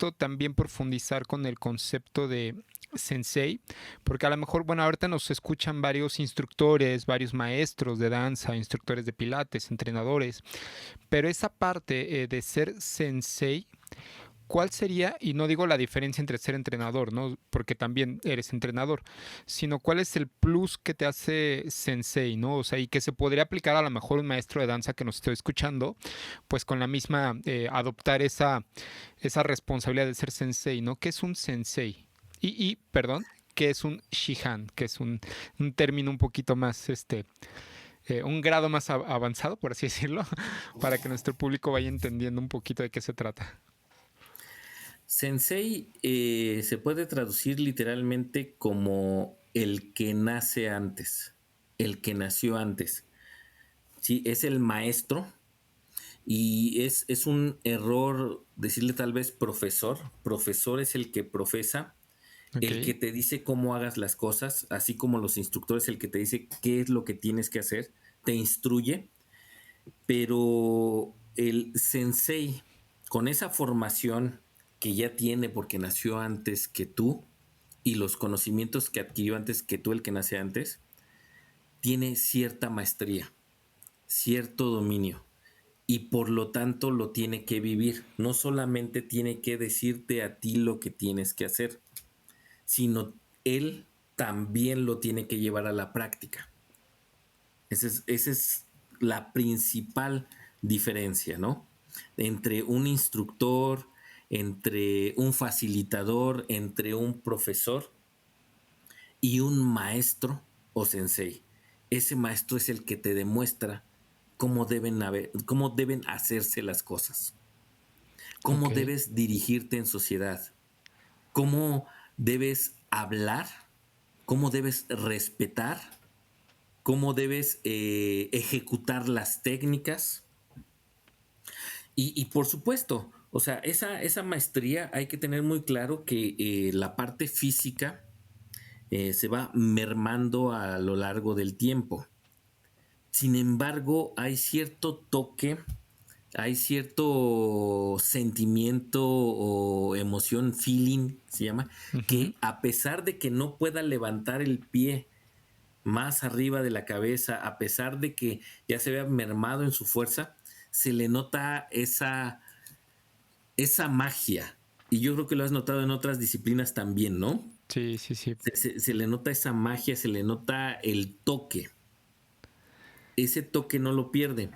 esto también profundizar con el concepto de sensei, porque a lo mejor, bueno, ahorita nos escuchan varios instructores, varios maestros de danza, instructores de pilates, entrenadores, pero esa parte de ser sensei, ¿cuál sería? Y no digo la diferencia entre ser entrenador, ¿no? Porque también eres entrenador, sino cuál es el plus que te hace sensei, ¿no? O sea, y que se podría aplicar a lo mejor un maestro de danza que nos esté escuchando, pues con la misma, adoptar esa responsabilidad de ser sensei, ¿no? ¿Qué es un sensei? Perdón, ¿qué es un shihan? Que es un término un poquito más, un grado más avanzado, por así decirlo, para que nuestro público vaya entendiendo un poquito de qué se trata. Sensei se puede traducir literalmente como el que nace antes, el que nació antes. Sí, es el maestro y es un error decirle tal vez profesor. Profesor es el que profesa, Ok, el que te dice cómo hagas las cosas, así como los instructores, el que te dice qué es lo que tienes que hacer, te instruye, pero el sensei, con esa formación que ya tiene porque nació antes que tú y los conocimientos que adquirió antes que tú, el que nace antes, tiene cierta maestría, cierto dominio y por lo tanto lo tiene que vivir. No solamente tiene que decirte a ti lo que tienes que hacer, sino él también lo tiene que llevar a la práctica. Esa es la principal diferencia, ¿no? Entre un instructor, entre un facilitador, entre un profesor y un maestro o sensei. Ese maestro es el que te demuestra cómo deben hacerse las cosas, cómo ok, debes dirigirte en sociedad, cómo debes hablar, cómo debes respetar, cómo debes ejecutar las técnicas. Y por supuesto, o sea, esa maestría hay que tener muy claro que la parte física se va mermando a lo largo del tiempo. Sin embargo, hay cierto toque, hay cierto sentimiento o emoción, feeling, se llama, ujú, que a pesar de que no pueda levantar el pie más arriba de la cabeza, a pesar de que ya se vea mermado en su fuerza, se le nota esa magia. Y yo creo que lo has notado en otras disciplinas también, ¿no? sí, sí, sí. Se le nota esa magia, se le nota el toque. Ese toque no lo pierde.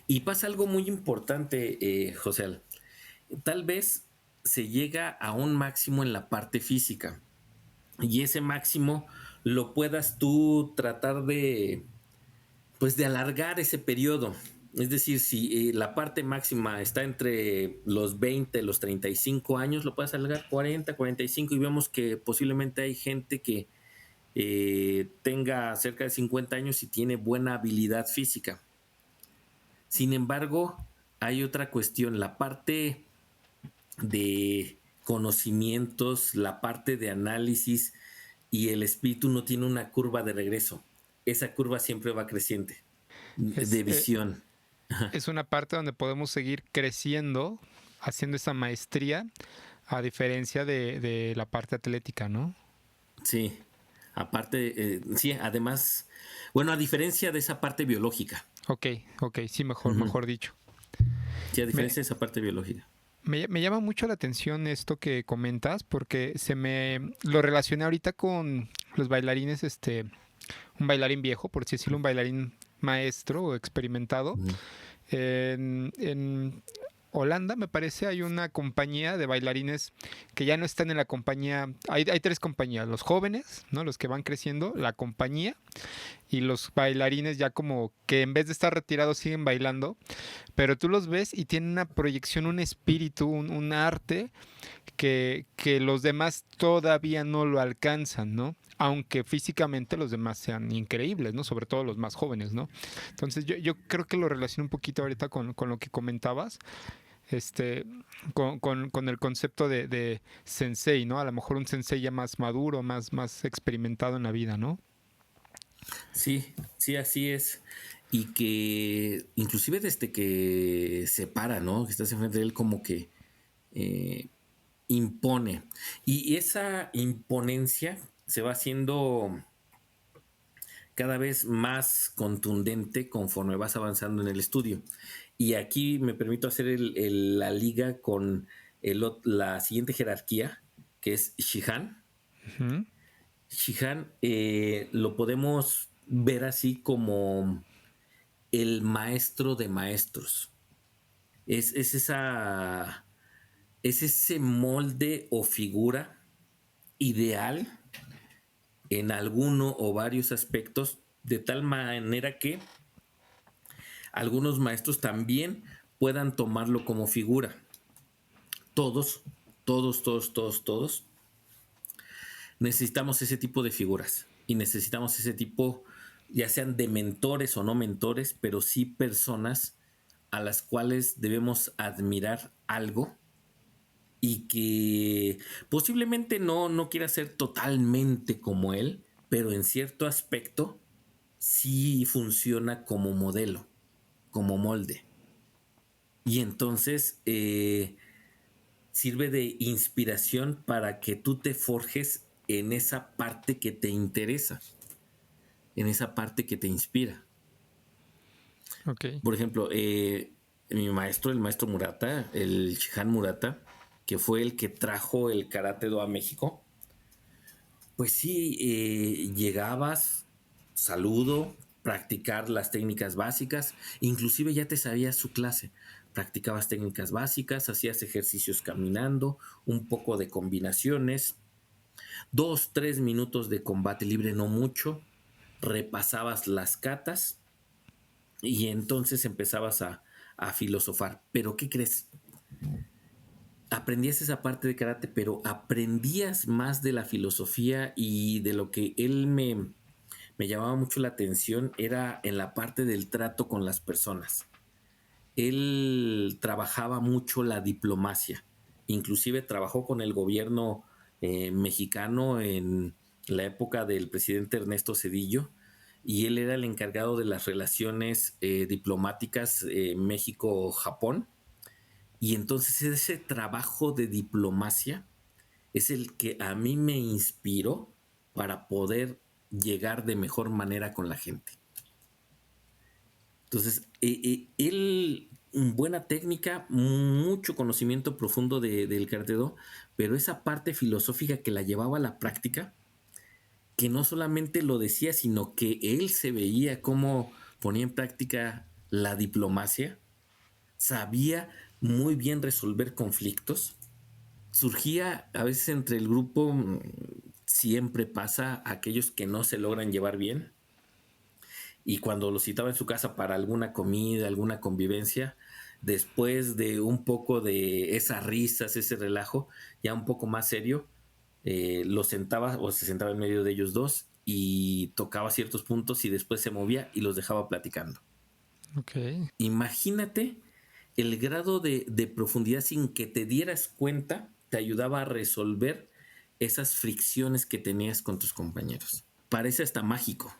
Y pasa algo muy importante, José. Tal vez se llega a un máximo en la parte física y ese máximo lo puedas tú tratar pues de alargar ese periodo. Es decir, si la parte máxima está entre los 20 y los 35 años, lo puedes alargar 40, 45 y vemos que posiblemente hay gente que tenga cerca de 50 años y tiene buena habilidad física. Sin embargo, hay otra cuestión, la parte de conocimientos, la parte de análisis y el espíritu no tiene una curva de regreso. Esa curva siempre va creciente Es, de visión. es una parte donde podemos seguir creciendo, haciendo esa maestría, a diferencia de la parte atlética, ¿no? Sí, aparte, sí, además, bueno, a diferencia de esa parte biológica. Ok, ok, sí, mejor, Ujú. mejor dicho. Sí, a Me, diferencia de esa parte biológica. me llama mucho la atención esto que comentas, porque se me lo relacioné ahorita con los bailarines, un bailarín viejo, por así decirlo, un bailarín maestro o experimentado. Ujú. En Holanda, me parece, hay una compañía de bailarines que ya no están en la compañía. Hay tres compañías: los jóvenes, ¿no? Los que van creciendo, la compañía, y los bailarines ya como que en vez de estar retirados siguen bailando, pero tú los ves y tienen una proyección, un espíritu, un arte que los demás todavía no lo alcanzan, ¿no? Aunque físicamente los demás sean increíbles, ¿no? Sobre todo los más jóvenes, ¿no? Entonces yo creo que lo relaciono un poquito ahorita con lo que comentabas, este, con el concepto de sensei, ¿no? A lo mejor un sensei ya más maduro, más experimentado en la vida, ¿no? Sí, sí, así es. Y que inclusive desde que se para, ¿no? Que estás enfrente de él como que impone. Y esa imponencia se va haciendo cada vez más contundente conforme vas avanzando en el estudio. Y aquí me permito hacer la liga con la siguiente jerarquía, que es Shihan. Ujú. Shihan lo podemos ver así como el maestro de maestros. Es esa, es ese molde o figura ideal en alguno o varios aspectos, de tal manera que algunos maestros también puedan tomarlo como figura. Todos, todos necesitamos ese tipo de figuras y necesitamos ese tipo, ya sean de mentores o no mentores, pero sí personas a las cuales debemos admirar algo y que posiblemente no quiera ser totalmente como él, pero en cierto aspecto sí funciona como modelo, como molde. Y entonces sirve de inspiración para que tú te forjes en esa parte que te interesa, en esa parte que te inspira. Ok. Por ejemplo, mi maestro, el maestro Murata, el Shihan Murata, que fue el que trajo el Karate Do a México, pues sí, llegabas, saludo, practicar las técnicas básicas, inclusive ya te sabías su clase, practicabas técnicas básicas, hacías ejercicios caminando, un poco de combinaciones, 2, 3 minutos de combate libre, no mucho, repasabas las katas y entonces empezabas a filosofar. Pero ¿qué crees? Aprendías esa parte de karate, pero aprendías más de la filosofía y de lo que él me llamaba mucho la atención era en la parte del trato con las personas. Él trabajaba mucho la diplomacia, inclusive trabajó con el gobierno mexicano en la época del presidente Ernesto Zedillo y él era el encargado de las relaciones diplomáticas México-Japón. Y entonces ese trabajo de diplomacia es el que a mí me inspiró para poder llegar de mejor manera con la gente. Entonces, él, buena técnica, mucho conocimiento profundo del karate do, pero esa parte filosófica que la llevaba a la práctica, que no solamente lo decía, sino que él se veía cómo ponía en práctica la diplomacia, sabía muy bien resolver conflictos, surgía a veces entre el grupo, siempre pasa aquellos que no se logran llevar bien, y cuando lo citaba en su casa para alguna comida, alguna convivencia, después de un poco de esas risas, ese relajo, ya un poco más serio, lo sentaba o se sentaba en medio de ellos dos y tocaba ciertos puntos y después se movía y los dejaba platicando. Ok. Imagínate el grado de profundidad sin que te dieras cuenta, te ayudaba a resolver esas fricciones que tenías con tus compañeros. Parece hasta mágico.